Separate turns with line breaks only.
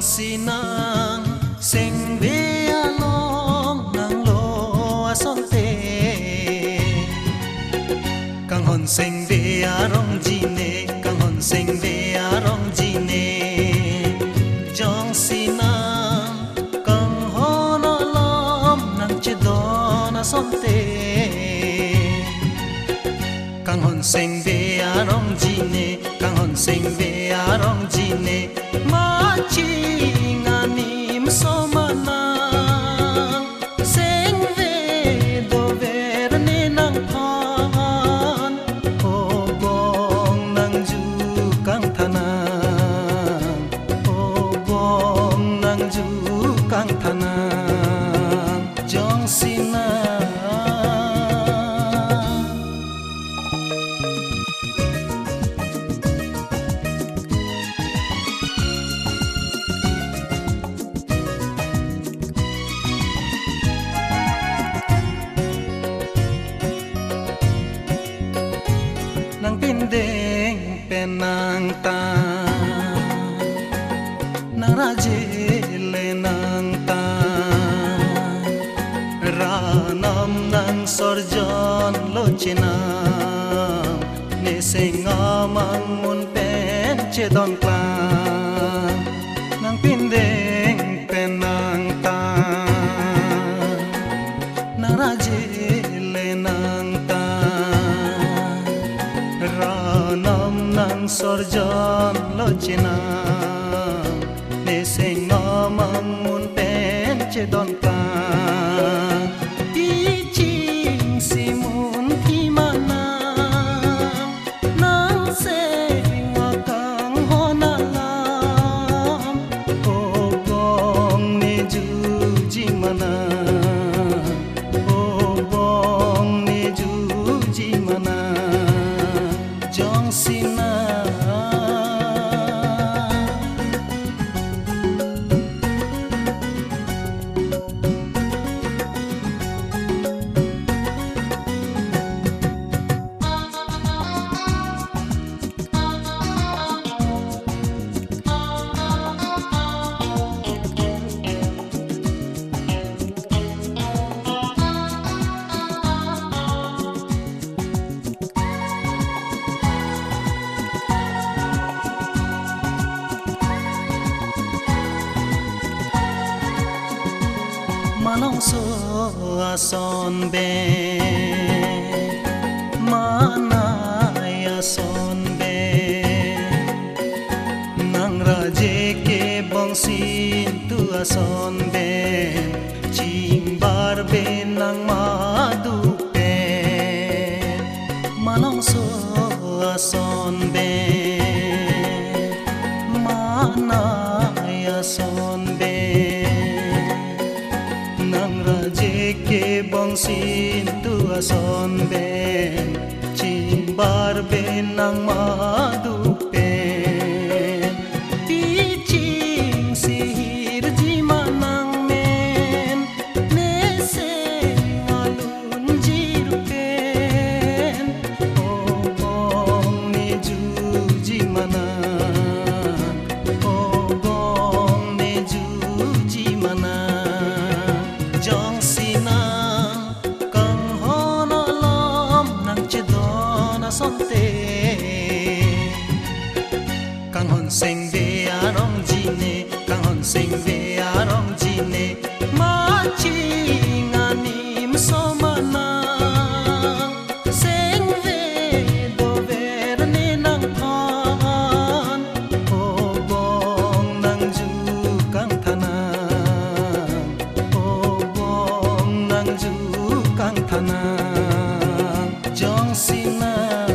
sinang sing ve along nang lo ason te kang hon sing ve arong jine kang hon sing ve arong jine jong sinang kang hon alom nang chedon ason te kang hon sing ve arong jine kang hon sing ve arong jine Macing anim somanang sing ve do verne nang pan obong nang jukang tanang obong nang jukang tanang jong sinang nang pindeng penang ta nang rajile nang ta ranam nang sorjon lochinam ne singamang mun pen chedon klang nang pindeng penang ta nang rajile nang ta ranam nang sorjon lochinam ne singamang mun pen chedon klang iching simun himanam nang sengakang honalam obong ne juji manam obong ne juji manam jong sinang manong so ason be manay ason be nang raje ke bangsin tu ason be chimbar be nang madu pe manong so ason be manay ason be nang raje ke bangsin tu ason ben chimbar ben nang madu pen iching sihir jimanang men ne se alun jirupen obong ne juji manang obong ne juji manang jong sinang kang honolom nang chedon ason te kang hon sing ve arong jine kang hon sing ve arong jine macing anim somanang sing ve do verne nang pan obong nang jukang tanang obong nang jukang tanang jong sinang